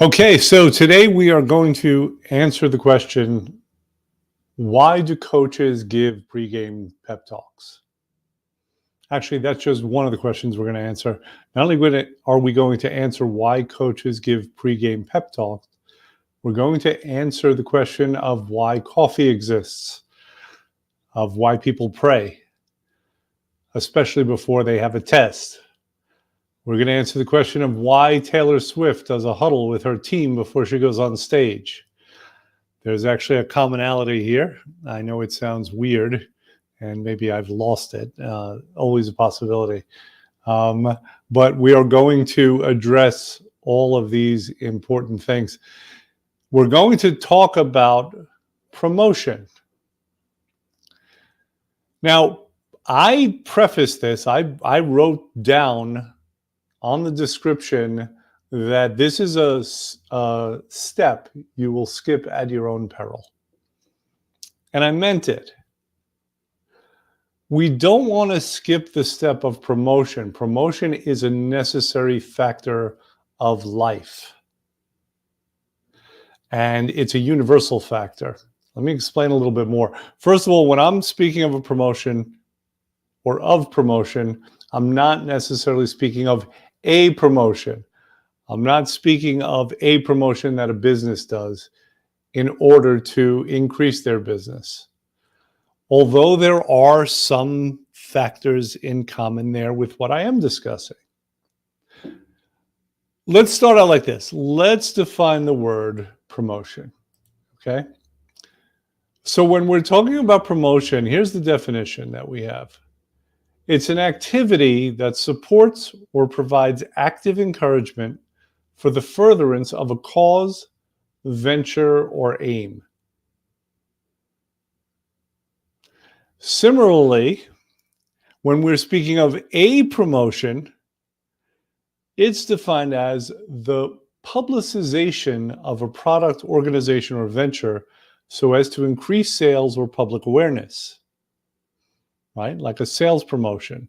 Okay, so today we are going to answer the question, why do coaches give pregame pep talks? Actually, that's just one of the questions we're going to answer. Not only are we going to answer why coaches give pregame pep talks, we're going to answer the question of why coffee exists, of why people pray, especially before they have a test. We're going to answer the question of why Taylor Swift does a huddle with her team before she goes on stage. There's actually a commonality here. I know it sounds weird, and maybe I've lost it. Always a possibility. But we are going to address all of these important things. We're going to talk about promotion. Now, I preface this. I wrote down on the description that this is a step you will skip at your own peril. And I meant it. We don't want to skip the step of promotion. Promotion is a necessary factor of life. And it's a universal factor. Let me explain a little bit more. First of all, when I'm speaking of a promotion or of promotion, I'm not necessarily speaking of a promotion. I'm not speaking of a promotion that a business does in order to increase their business. Although there are some factors in common there with what I am discussing. Let's start out like this. Let's define the word promotion, okay? So when we're talking about promotion, here's the definition that we have. It's an activity that supports or provides active encouragement for the furtherance of a cause, venture, or aim. Similarly, when we're speaking of a promotion, it's defined as the publicization of a product, organization, or venture so as to increase sales or public awareness, right? Like a sales promotion.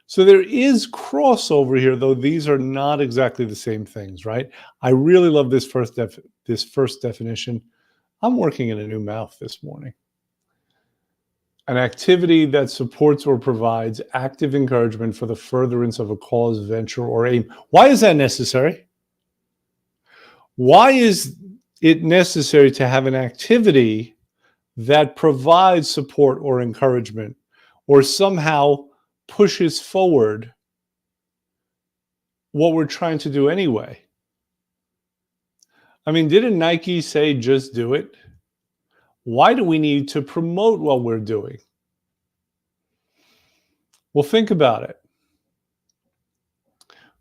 So there is crossover here, though these are not exactly the same things, right? I really love this first definition. I'm working in a new mouth this morning. An activity that supports or provides active encouragement for the furtherance of a cause, venture, or aim. Why is that necessary? Why is it necessary to have an activity that provides support or encouragement or somehow pushes forward what we're trying to do anyway? I mean, didn't Nike say just do it? Why do we need to promote what we're doing? Well, think about it.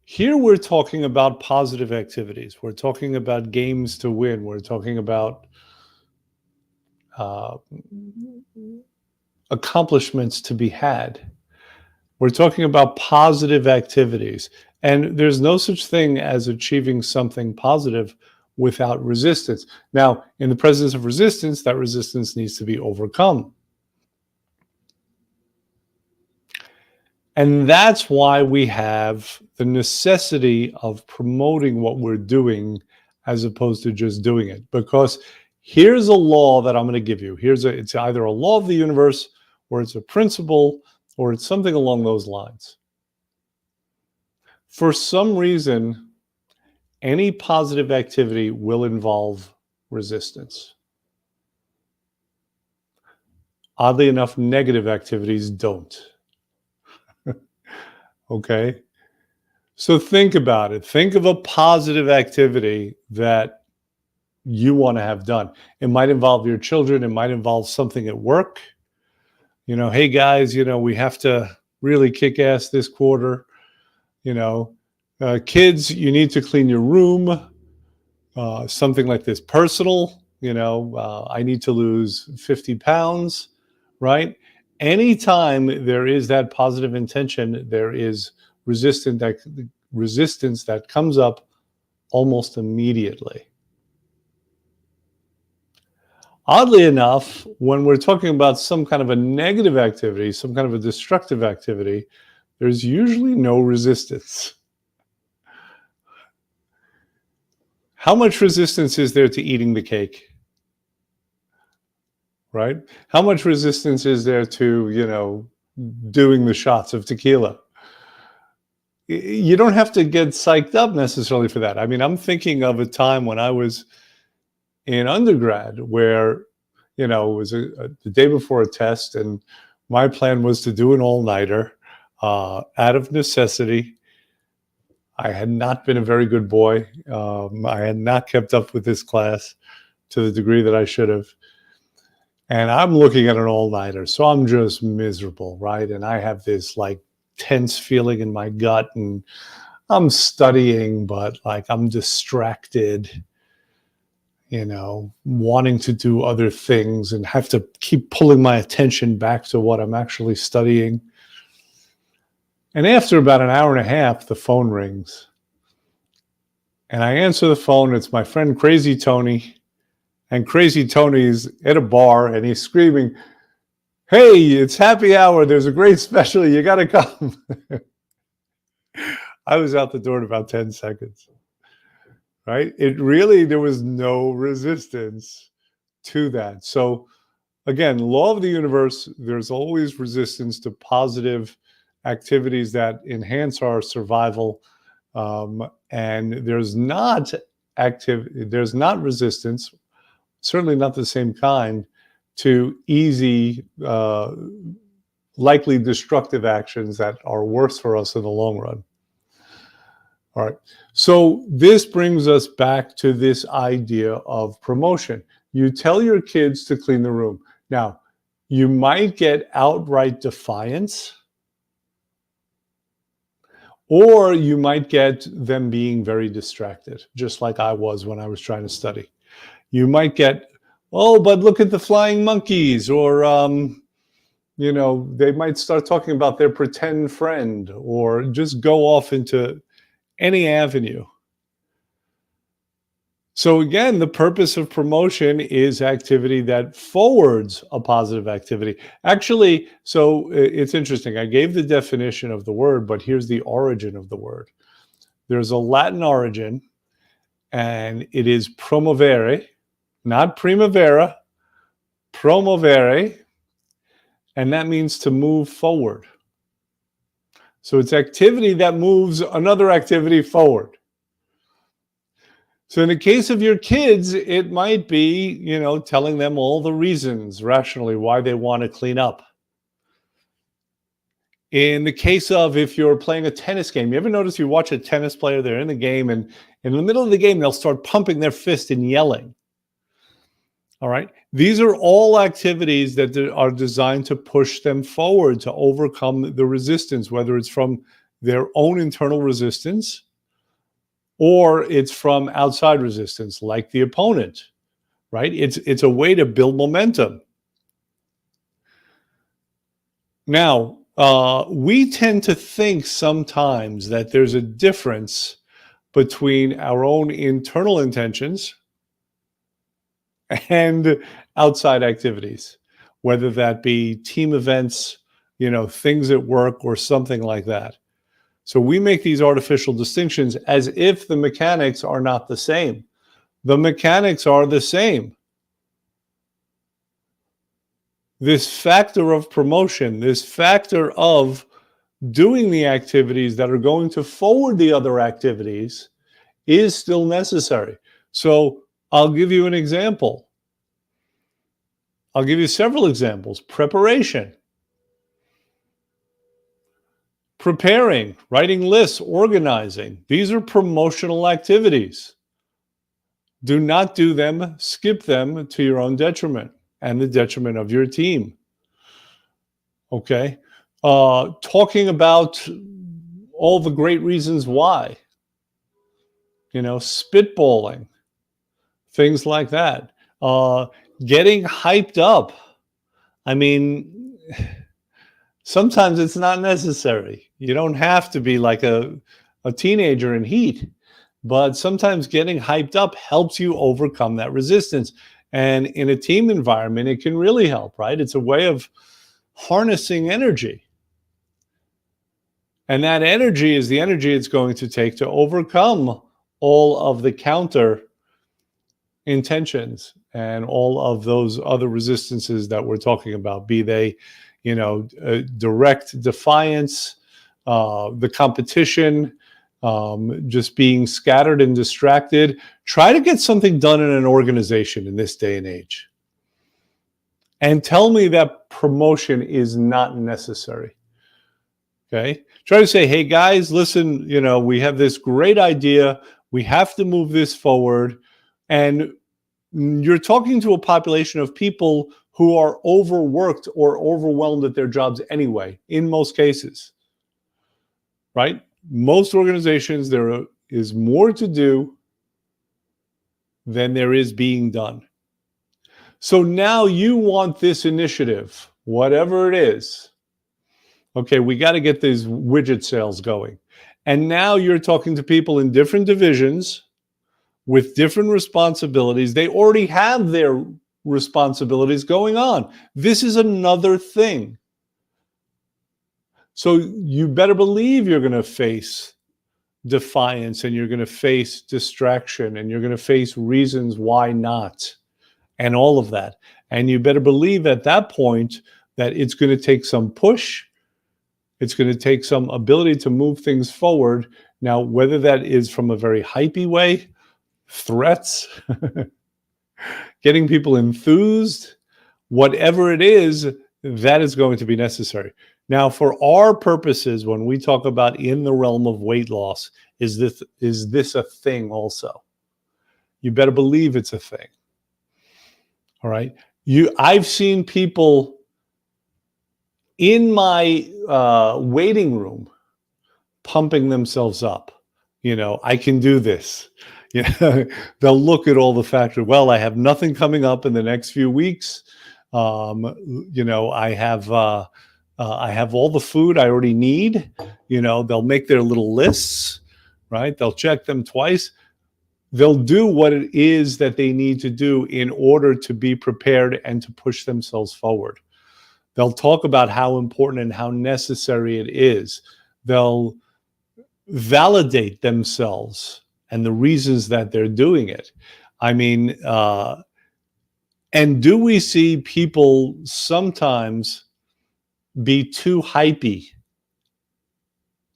Here we're talking about positive activities. We're talking about games to win. We're talking about accomplishments to be had. We're talking about positive activities. And there's no such thing as achieving something positive without resistance. Now, in the presence of resistance, that resistance needs to be overcome. And that's why we have the necessity of promoting what we're doing as opposed to just doing it. Because here's a law that I'm going to give you. It's either a law of the universe, or it's a principle, or it's something along those lines. For some reason, any positive activity will involve resistance. Oddly enough, negative activities don't. Okay? So think about it. Think of a positive activity that you want to have done. It might involve your children. It might involve something at work. You know, hey guys, we have to really kick ass this quarter. Kids, you need to clean your room. Something like this. Personal, I need to lose 50 pounds, right? Anytime there is that positive intention, there is resistance that comes up almost immediately. Oddly enough, when we're talking about some kind of a negative activity, some kind of a destructive activity, there's usually no resistance. How much resistance is there to eating the cake? Right? How much resistance is there to, doing the shots of tequila? You don't have to get psyched up necessarily for that. I mean, I'm thinking of a time when I was in undergrad where, it was the day before a test, and my plan was to do an all-nighter out of necessity. I had not been a very good boy. I had not kept up with this class to the degree that I should have. And I'm looking at an all-nighter, so I'm just miserable, right? And I have this like tense feeling in my gut, and I'm studying, but like I'm distracted, wanting to do other things and have to keep pulling my attention back to what I'm actually studying. And after about an hour and a half, the phone rings. And I answer the phone. It's my friend Crazy Tony. And Crazy Tony's at a bar and he's screaming, "Hey, it's happy hour. There's a great special. You got to come." I was out the door in about 10 seconds, right? There was no resistance to that. So again, law of the universe, there's always resistance to positive activities that enhance our survival. And there's not resistance, certainly not the same kind, to easy, likely destructive actions that are worse for us in the long run. All right. So this brings us back to this idea of promotion. You tell your kids to clean the room. Now, you might get outright defiance, or you might get them being very distracted, just like I was when I was trying to study. You might get, "Oh, but look at the flying monkeys," or, they might start talking about their pretend friend, or just go off into any avenue. So again, the purpose of promotion is activity that forwards a positive activity. Actually, so it's interesting. I gave the definition of the word, but here's the origin of the word. There's a Latin origin, and it is promovere, not primavera, promovere, and that means to move forward. So it's activity that moves another activity forward. So in the case of your kids, it might be, telling them all the reasons rationally why they want to clean up. In the case of if you're playing a tennis game, you ever notice you watch a tennis player, they're in the game, and in the middle of the game, they'll start pumping their fist and yelling. All right. These are all activities that are designed to push them forward, to overcome the resistance, whether it's from their own internal resistance or it's from outside resistance, like the opponent, right? It's a way to build momentum. Now, we tend to think sometimes that there's a difference between our own internal intentions and outside activities, whether that be team events, things at work or something like that. So we make these artificial distinctions as if the mechanics are not the same. The mechanics are the same. This factor of promotion, this factor of doing the activities that are going to forward the other activities is still necessary. So I'll give you an example. I'll give you several examples. Preparation. Preparing, writing lists, organizing. These are promotional activities. Do not do them, skip them to your own detriment and the detriment of your team. Okay? Talking about all the great reasons why. Spitballing, things like that. Getting hyped up. I mean, sometimes it's not necessary. You don't have to be like a teenager in heat, but sometimes getting hyped up helps you overcome that resistance. And in a team environment, it can really help, right? It's a way of harnessing energy. And that energy is the energy it's going to take to overcome all of the counter intentions and all of those other resistances that we're talking about, be they, direct defiance, the competition, just being scattered and distracted. Try to get something done in an organization in this day and age. And tell me that promotion is not necessary. Okay. Try to say, hey guys, listen, we have this great idea. We have to move this forward. And you're talking to a population of people who are overworked or overwhelmed at their jobs anyway, in most cases, right? Most organizations, there is more to do than there is being done. So now you want this initiative, whatever it is. Okay, we got to get these widget sales going. And now you're talking to people in different divisions with different responsibilities. They already have their responsibilities going on. This is another thing. So you better believe you're going to face defiance, and you're going to face distraction, and you're going to face reasons why not, and all of that. And you better believe at that point that it's going to take some push. It's going to take some ability to move things forward. Now, whether that is from a very hypey way, threats, getting people enthused, whatever it is, that is going to be necessary. Now, for our purposes, when we talk about in the realm of weight loss, is this a thing also? You better believe it's a thing. All right. I've seen people in my waiting room pumping themselves up. I can do this. They'll look at all the factors. Well, I have nothing coming up in the next few weeks. I have all the food I already need. They'll make their little lists, right? They'll check them twice. They'll do what it is that they need to do in order to be prepared and to push themselves forward. They'll talk about how important and how necessary it is. They'll validate themselves and the reasons that they're doing it. I mean, and do we see people sometimes be too hypey?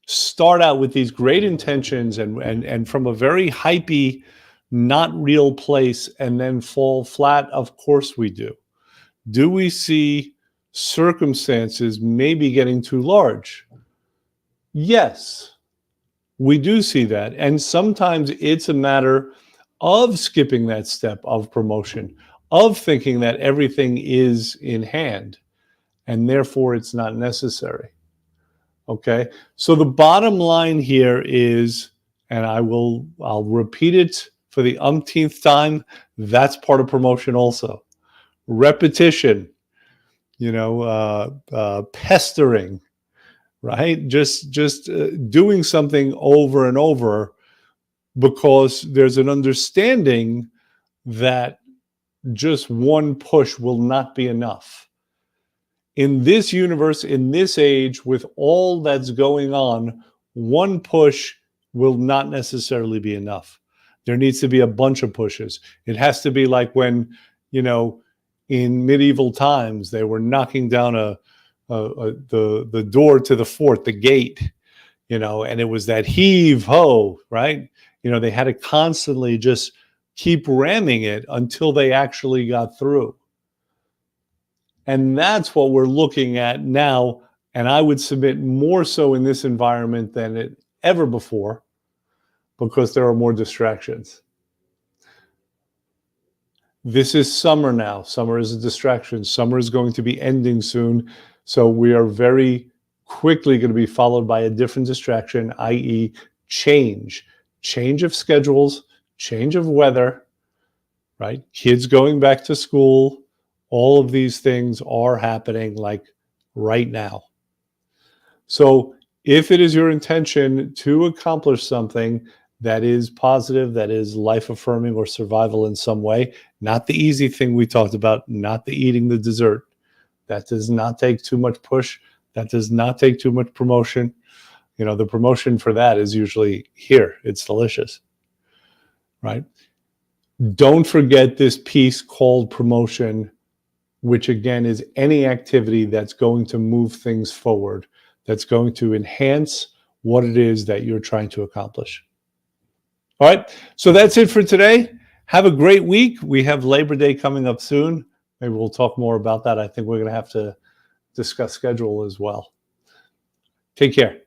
Start out with these great intentions and from a very hypey, not real place, and then fall flat? Of course we do. Do we see circumstances maybe getting too large? Yes, we do see that. And sometimes it's a matter of skipping that step of promotion, of thinking that everything is in hand and therefore it's not necessary. Okay, so the bottom line here is, and I'll repeat it for the umpteenth time, that's part of promotion also. Repetition, pestering, right? Just doing something over and over because there's an understanding that just one push will not be enough. In this universe, in this age, with all that's going on, one push will not necessarily be enough. There needs to be a bunch of pushes. It has to be like when, in medieval times, they were knocking down the door to the fort, the gate, and it was that heave ho, right? They had to constantly just keep ramming it until they actually got through. And that's what we're looking at now. And I would submit more so in this environment than ever before, because there are more distractions. This is summer now. Summer is a distraction. Summer is going to be ending soon. So we are very quickly going to be followed by a different distraction, i.e. change of schedules, change of weather, right? Kids going back to school. All of these things are happening like right now. So if it is your intention to accomplish something that is positive, that is life-affirming or survival in some way, not the easy thing we talked about, not the eating the dessert, that does not take too much push, that does not take too much promotion. The promotion for that is usually here. It's delicious, right? Don't forget this piece called promotion, which again is any activity that's going to move things forward, that's going to enhance what it is that you're trying to accomplish. All right, so that's it for today. Have a great week. We have Labor Day coming up soon. Maybe we'll talk more about that. I think we're going to have to discuss schedule as well. Take care.